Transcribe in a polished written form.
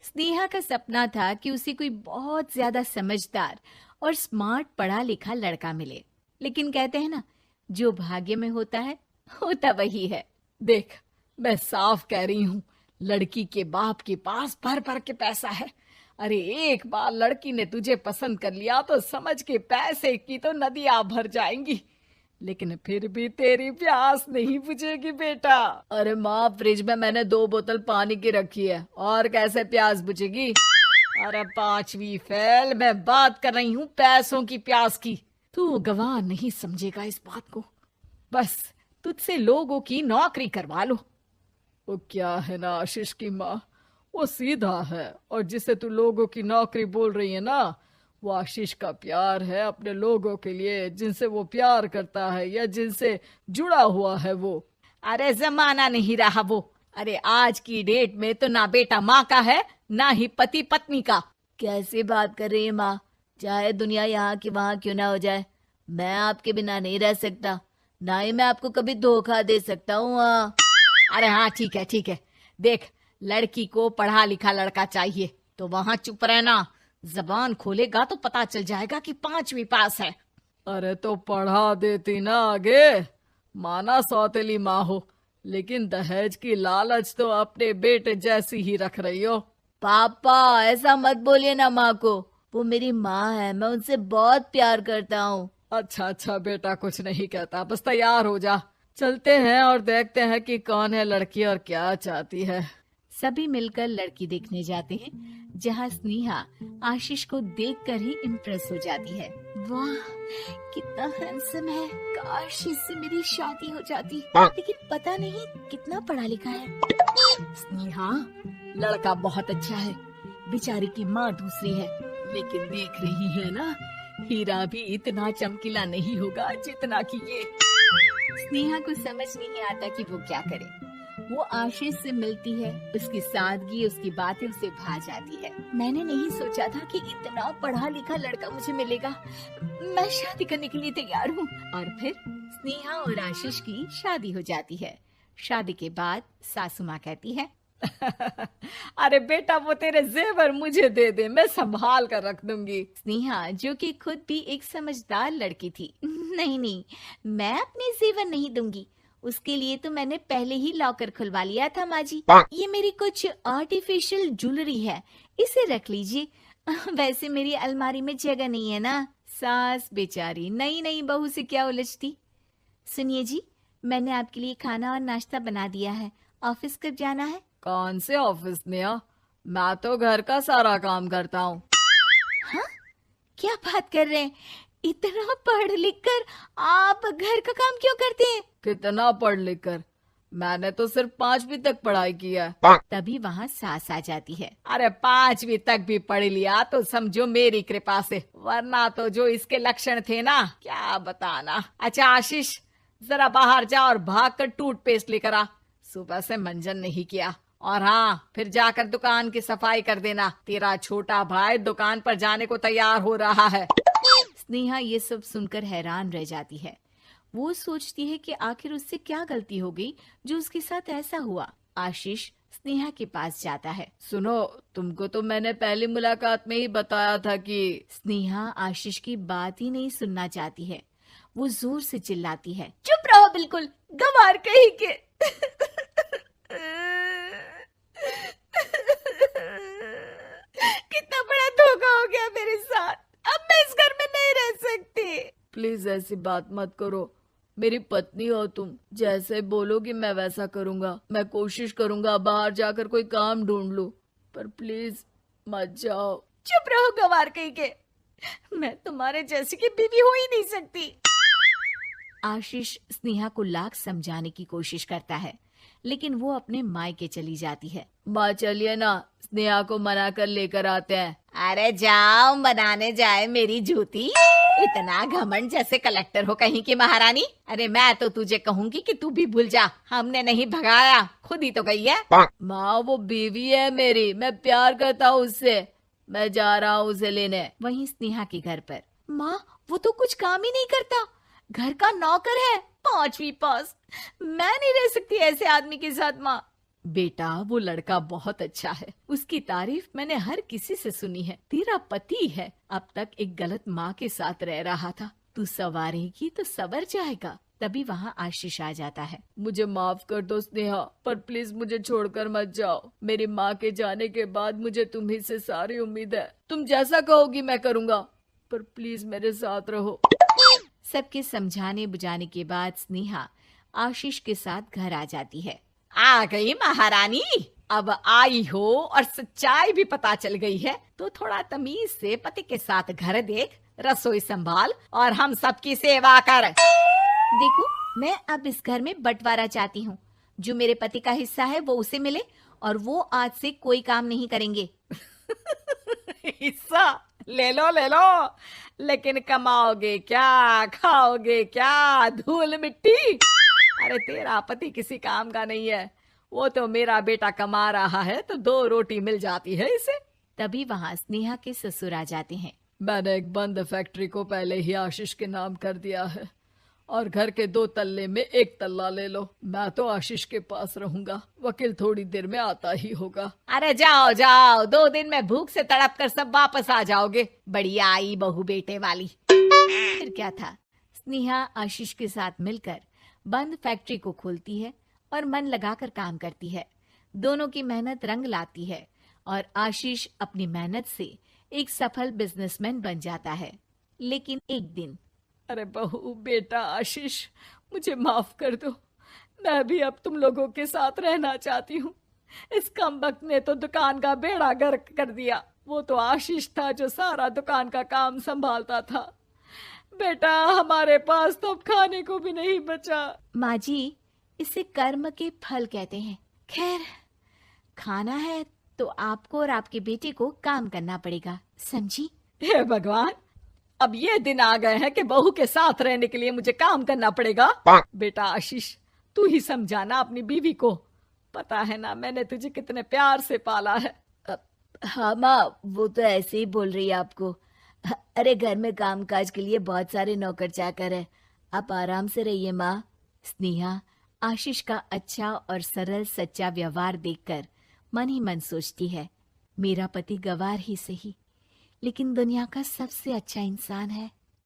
स्नेहा का सपना था कि उसे कोई बहुत ज्यादा समझदार और स्मार्ट पढ़ा लिखा लड़का मिले, लेकिन कहते हैं ना, जो भाग्य में होता है होता वही है। देख, मैं साफ कह रही हूँ, लड़की के बाप के पास भर भर के पैसा है। अरे एक बार लड़की ने तुझे पसंद कर लिया तो समझ के पैसे की तो नदियां भर जाएंगी, लेकिन फिर भी तेरी प्यास नहीं बुझेगी बेटा। अरे माँ, फ्रिज में मैंने 2 बोतल पानी की रखी है, और कैसे प्यास बुझेगी? अरे 5वीं फेल, मैं बात कर रही हूँ पैसों की प्यास की। तू गवाह नहीं समझेगा इस बात को। बस तुझसे लोगों की नौकरी करवा लो। वो क्या है ना आशीष की माँ, वो सीधा है, और जिसे तू लोगों की नौकरी बोल रही है ना, वो आशीष का प्यार है अपने लोगों के लिए, जिनसे वो प्यार करता है या जिनसे जुड़ा हुआ है वो। अरे जमाना नहीं रहा वो। अरे आज की डेट में तो ना बेटा माँ का है, ना ही पति पत्नी का। कैसी बात कर रही है माँ? चाहे दुनिया यहाँ की वहाँ क्यों ना हो जाए, मैं आपके बिना नहीं रह सकता, ना ही मैं आपको कभी धोखा दे सकता हूँ। अरे हाँ, ठीक है ठीक है। देख, लड़की को पढ़ा लिखा लड़का चाहिए तो वहाँ चुप रहना। जबान खोलेगा तो पता चल जाएगा कि 5वीं पास है। अरे तो पढ़ा देती ना आगे। माना सौतेली माँ हो, लेकिन दहेज की लालच तो अपने बेटे जैसी ही रख रही हो। पापा ऐसा मत बोलिए ना माँ को, वो मेरी माँ है, मैं उनसे बहुत प्यार करता हूँ। अच्छा अच्छा बेटा, कुछ नहीं कहता, बस तैयार हो जा, चलते हैं और देखते हैं कि कौन है लड़की और क्या चाहती है। सभी मिलकर लड़की देखने जाते हैं, जहाँ स्नेहा आशीष को देखकर ही इम्प्रेस हो जाती है। वाह, कितना हैंडसम है, काश इससे मेरी शादी हो जाती, लेकिन पता नहीं कितना पढ़ा लिखा है। स्नेहा, लड़का बहुत अच्छा है, बेचारी की माँ दूसरी है, लेकिन देख रही है ना, हीरा भी इतना चमकीला नहीं होगा जितना कि ये। स्नेहा को समझ नहीं आता कि वो क्या करे। वो आशीष से मिलती है, उसकी सादगी, उसकी बातें उसे भा जाती है। मैंने नहीं सोचा था कि इतना पढ़ा लिखा लड़का मुझे मिलेगा। मैं शादी करने के लिए तैयार हूँ। और फिर स्नेहा और आशीष की शादी हो जाती है। शादी के बाद सासू माँ कहती है, अरे बेटा, वो तेरे जेवर मुझे दे दे, मैं संभाल कर रख दूंगी। स्नेहा, जो कि खुद भी एक समझदार लड़की थी, नहीं नहीं, मैं अपने जेवर नहीं दूंगी, उसके लिए तो मैंने पहले ही लॉकर खुलवा लिया था माँ जी। ये मेरी कुछ आर्टिफिशियल ज्वेलरी है, इसे रख लीजिए। वैसे मेरी अलमारी में जगह नहीं है ना। सास बेचारी नई नई बहू से क्या उलझती। सुनिए जी, मैंने आपके लिए खाना और नाश्ता बना दिया है। ऑफिस कब जाना है? कौन से ऑफिस में? मैं तो घर का सारा काम करता हूँ। हाँ, क्या बात कर रहे हैं? इतना पढ़ लिख कर आप घर का काम क्यों करते हैं? कितना पढ़ लिख कर? मैंने तो सिर्फ 5वीं तक पढ़ाई की है। तभी वहाँ सास आ जाती है। अरे 5वीं तक भी पढ़ लिया तो समझो मेरी कृपा से, वरना तो जो इसके लक्षण थे ना, क्या बताना। अच्छा आशीष, जरा बाहर जा और भाग कर टूथपेस्ट लेकर आ। सुबह से मंजन नहीं किया। और हाँ, फिर जाकर दुकान की सफाई कर देना। तेरा छोटा भाई दुकान पर जाने को तैयार हो रहा है। स्नेहा ये सब सुनकर हैरान रह जाती है। वो सोचती है कि आखिर उससे क्या गलती हो गई जो उसके साथ ऐसा हुआ। आशीष स्नेहा के पास जाता है। सुनो, तुमको तो मैंने पहली मुलाकात में ही बताया था कि। स्नेहा आशीष की बात ही नहीं सुनना चाहती है। वो जोर से चिल्लाती है, चुप रहो बिल्कुल, गंवार कहीं के। कितना बड़ा धोखा हो गया मेरे साथ, अब मैं इस घर में नहीं रह सकती। प्लीज ऐसी बात मत करो, मेरी पत्नी हो तुम, जैसे बोलोगी मैं वैसा करूंगा। मैं कोशिश करूंगा बाहर जाकर कोई काम ढूंढ लूं, पर प्लीज मत जाओ। चुप रहो गंवार कहीं के, मैं तुम्हारे जैसी की बीवी हो ही नहीं सकती। आशीष स्नेहा को लाख समझाने की कोशिश करता है, लेकिन वो अपने मायके चली जाती है। माँ चलिए ना, स्नेहा को मना कर लेकर आते हैं। अरे जाओ, बनाने जाए मेरी जूती। इतना घमंड, जैसे कलेक्टर हो कहीं की महारानी। अरे मैं तो तुझे कहूंगी कि तू भी भूल जा, हमने नहीं भगाया, खुद ही तो गई है। माँ वो बीवी है मेरी, मैं प्यार करता हूँ उससे, मैं जा रहा हूँ उसे लेने। वहीं स्नेहा के घर पर, माँ वो तो कुछ काम ही नहीं करता, घर का नौकर है, 5वीं पास। मैं नहीं रह सकती ऐसे आदमी के साथ माँ। बेटा वो लड़का बहुत अच्छा है, उसकी तारीफ मैंने हर किसी से सुनी है। तेरा पति है, अब तक एक गलत माँ के साथ रह रहा था, तू संवारेगी तो संवर जाएगा। तभी वहाँ आशीष आ जाता है। मुझे माफ कर दो स्नेहा, पर प्लीज मुझे छोड़कर मत जाओ। मेरी माँ के जाने के बाद मुझे तुम्ही से सारी उम्मीद है। तुम जैसा कहोगी मैं करूँगा, पर प्लीज मेरे साथ रहो। सबके समझाने बुझाने के बाद स्नेहा आशीष के साथ घर आ जाती है। आ गई महारानी, अब आई हो और सच्चाई भी पता चल गई है, तो थोड़ा तमीज से पति के साथ घर देख, रसोई संभाल और हम सबकी सेवा कर। देखो, मैं अब इस घर में बंटवारा चाहती हूँ। जो मेरे पति का हिस्सा है वो उसे मिले और वो आज से कोई काम नहीं करेंगे। हिस्सा ले लो, लेकिन कमाओगे क्या, खाओगे क्या, धूल मिट्टी। अरे तेरा पति किसी काम का नहीं है, वो तो मेरा बेटा कमा रहा है तो 2 रोटी मिल जाती है इसे। तभी वहाँ स्नेहा के ससुर आ जाते हैं। मैंने एक बंद फैक्ट्री को पहले ही आशीष के नाम कर दिया है और घर के 2 तल्ले में 1 तल्ला ले लो। मैं तो आशीष के पास रहूंगा, वकील थोड़ी देर में आता ही होगा। अरे जाओ जाओ, 2 दिन में भूख से तड़प कर सब वापस आ जाओगे। बढ़िया आई बहू बेटे वाली। फिर क्या था, स्नेहा आशीष के साथ मिलकर बंद फैक्ट्री को खोलती है और मन लगाकर काम करती है। दोनों की मेहनत रंग लाती है और आशीष अपनी मेहनत से एक सफल बिजनेसमैन बन जाता है। लेकिन एक दिन, अरे बहू बेटा आशीष, मुझे माफ कर दो, मैं भी अब तुम लोगों के साथ रहना चाहती हूँ। इस कमबख्त ने तो दुकान का बेड़ा गर्क कर दिया। वो तो आशीष था जो सारा दुकान का काम संभालता था। बेटा हमारे पास तो अब खाने को भी नहीं बचा। माँ जी, इसे कर्म के फल कहते हैं। खैर, खाना है तो आपको और आपके बेटे को काम करना पड़ेगा, समझी? हे भगवान, अब ये दिन आ गए हैं कि बहू के साथ रहने के लिए मुझे काम करना पड़ेगा। बेटा आशीष, तू ही समझाना अपनी बीवी को। पता है ना मैंने तुझे कितने प्यार से पाला है। हाँ माँ, वो तो ऐसे ही बोल रही है आपको। अरे घर में कामकाज के लिए बहुत सारे नौकर चाकर है, आप आराम से रहिए माँ। स्नेहा आशीष का अच्छा और सरल सच्चा व्यवहार देखकर मन ही मन सोचती है, मेरा पति गवार ही सही, लेकिन दुनिया का सबसे अच्छा इंसान है।